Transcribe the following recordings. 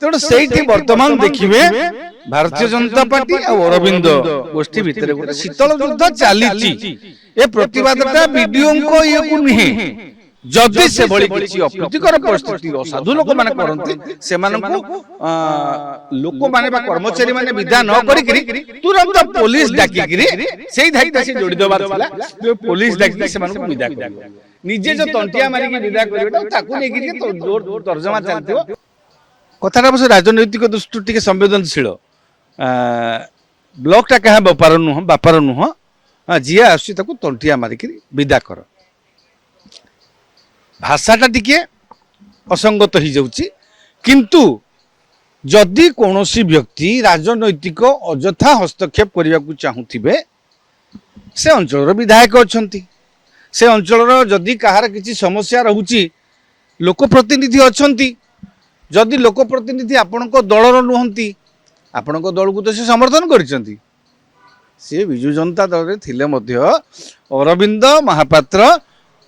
तेणु से बर्तमान देखिए भारतीय जनता पार्टी और अरविंद गोष्ठी भितर गोटे शीतल युद्ध चली प्रतिवादटा वीडियो को ये को नुहे जदि से भली किछि अप्रीतिकर परिस्थिति असाधु लोक माने करंती से मानकु लोक माने बा कर्मचारी माने विदा न करिकरी तुरंत पुलिस डाकी करी सेही धाइटा से जोड़ी देबार थिला जो पुलिस डाकी से मानकु विदा कर निजे जो तंटिया मारी के विदा करबेटा ताकू नै करी तो जोर तर्जमा चलतियो कथाटा बस राजनैतिक दृष्टि टिके संवेदनशील ब्लॉकटा कहा बापार नुह जी आसुची ताकू तंटिया मारिक विदा कर भाषाटा टिके असंगत हो जाउची किंतु जदि कौनसी व्यक्ति राजनैतिक अजथा हस्तक्षेप करने को चाहूथिबे से अंचल विधायक अछंती से अंचल जदि कहार किसी समस्या रहुची लोकप्रतिनिधि अछंती जदि लोकप्रतिनिधि आपणको दलर नुहंती आपणको दल को तो से समर्थन करिसंती से विजु जनता दल रे थिले मध्य अरविंद महापात्र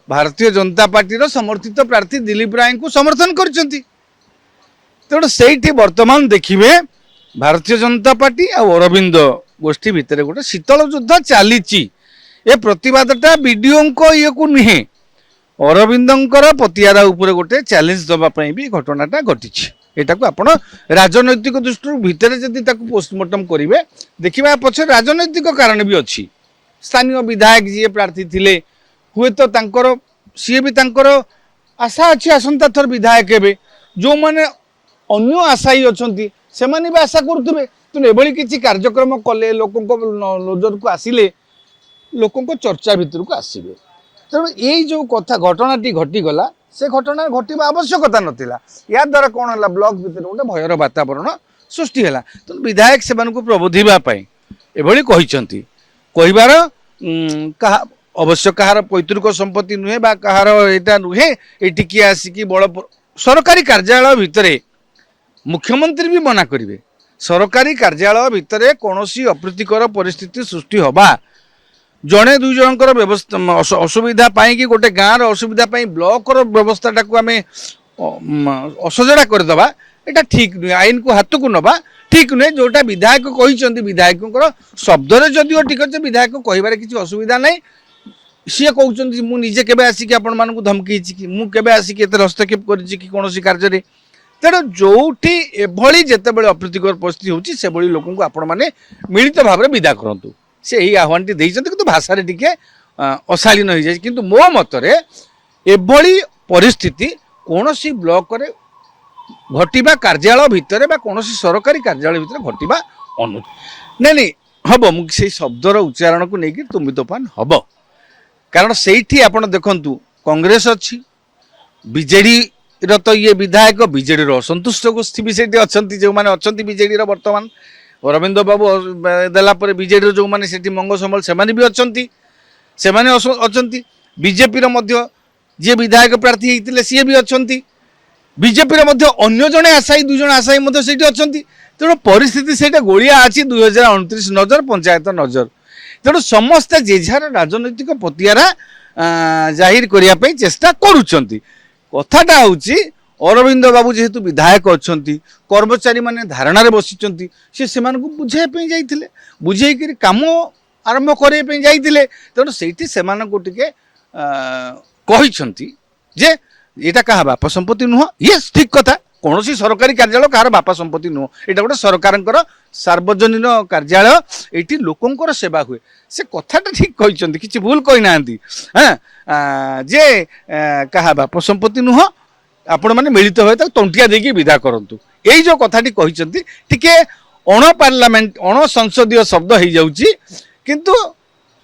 भारतीय जनता पार्टी समर्थित प्रार्थी दिलीप राय को समर्थन करिसंती तेणु से बर्तमान देखिए भारतीय जनता पार्टी और अरविंद गोष्ठी भितर गोटे शीतल युद्ध चली प्रतिवादटा वीडियो को ये को नुहे अरविंदर पतियारा उपरे गोटे चैलेंज दवाई भी घटनाटा घटी एटा को आपण राजनैतिक दृष्टि भितर जदि पोस्टमार्टम करेंगे देखा पछे राजनैतिक कारण भी अच्छी स्थानीय विधायक जी प्रार्थी थिले हुए तो तांकर सी भी तांकर आशा अच्छी आसंता थर विधायक हे जो माने अन्य आशायी अच्छी से भी आशा करुवे तेणु एभली किसी कार्यक्रम कले लोक नजर को आसिले लोक चर्चा भितर को आसवे तेणु यही जो कथा घटनाटी घटीगला से घटना घटवा आवश्यकता नाला या द्वारा कौन है ब्लॉक भितर गोटे भयर वातावरण सृष्टि है तेणु विधायक से प्रबोधापी एभली कहबार कहा अवश्य कहार पैतृक संपत्ति नुहे बा कहार एटा नुहे एटी किए आसिकी बड़ सरकारी कार्यालय भितर मुख्यमंत्री भी मना करेंगे सरकारी कार्यालय भितर कौन अप्रीतिकर परिस्थिति सृष्टि होबा जड़े दुई जनकर व्यवस्था असुविधा कि गोटे गाँव असुविधा ब्लॉक व्यवस्था को आम असजड़ा करदे यहाँ ठीक नुहे आईन को हाथ को नवा ठीक नुहे जोटा विधायक कहते विधायक शब्द जदिव ठीक अच्छे विधायक कह किसी असुविधा ना सी कहते मुझे केवे आसिक आपण मानक धमकी मुझे आसिक हस्तक्षेप कौन कार्य तेणु जोटी एभली जितेबाला अप्रीतिकर परिस्थिति होची से भली लोक को आपण मैंने मिलित भाव में विदा करंतु से यही आह्वान टी किंतु भाषा टिके अशालीन हो जाए किंतु मो मतरे एभली परिस्थिति कौन सी ब्लॉक रे घटिबा कार्यालय भितर बा कौन सरकारी कार्यालय भितर घटिबा अनु नहीं हम मुझे शब्दर उच्चारण को लेकिन तुम्बी तोफान हम कारण से आप देखु कांग्रेस अच्छी बीजेडी तो ये विधायक बीजेडी असंतुष्ट गोष्ठी भी सेठी अच्छा जो मैंने अच्छा बीजेडी वर्तमान अरविंद बाबू देलापर बीजेडी जो मैंने सेठी मंग समल से भी अच्छा से अच्छा बीजेपी जी विधायक प्रार्थी होते सी भी अच्छा बीजेपी अन्य जड़े आशायी दुई जन आशायी से अच्छा तेणु परिस्थिति से गोलिया अच्छी 2029 नजर पंचायत नजर तेणु समस्ते जेझार राजनैतिक पतियारा जाहिर करने चेष्टा करुँच कथाटा हूँ अरविंद बाबू जेहेतु विधायक अच्छा कर्मचारी माने धारणा बसी से बुझाई जाते बुझे कम आरंभ करने जाते तेणु से जे यहाँ क्या बापा संपत्ति नुह ये ठीक कथा कौन सी सरकारी कार्यालय कहार बापा संपत्ति नुह यहाँ गोटे सरकार सार्वजनिक कार्यालय ये लोकंर सेवा हुए से कथाटा ठीक कहते किसी भूल कहना हाँ जे क्या बापा संपत्ति नुह आपण मैंने मिलित हुए तंटिया देकी विदा करंतु यही जो कथाटी कहते टिके अण पार्लियामेंट अण संसदीय शब्द हो जाउची किंतु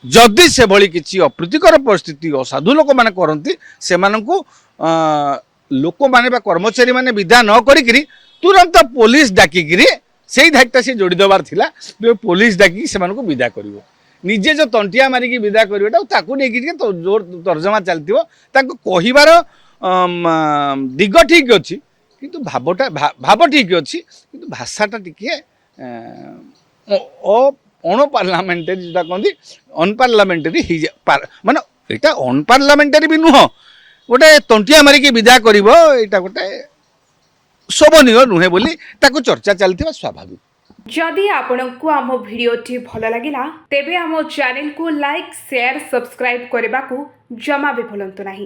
जदि से भली किसी अप्रीतिकर परिस्थिति असाधु लोक माने करंती से मानकु लोक माने बा कर्मचारी माने विदा न करिकरी तुरंत पुलिस डाकी करी सेही धाइटा से जोड़ी देबार थिला पुलिस डाकी से मानकु विदा करिवो निजे जो तंटिया मारिकी विदा करिवटा ताकू नै कि तो जोर तर्जमा चलतिवो ताको कहिबार दिग ठीक अच्छी किंतु भाव ठीक अच्छी किंतु भाषाटा टिके अण पार्लियामेंटारी जो कहते अनपार्लियामेंटारी माने यहाँ अनपार्लियामेंटारी भी नुह गोटे तंटिया मारिकी विदा कर गोटे शोभनीय नुहे बोली ताको चर्चा चलथिबा स्वाभाविक। जदि आपंक आम भिडटी भल लगा तेब आम चैनल को लाइक शेयर सब्सक्राइब करने को जमा भी भूलु नहीं।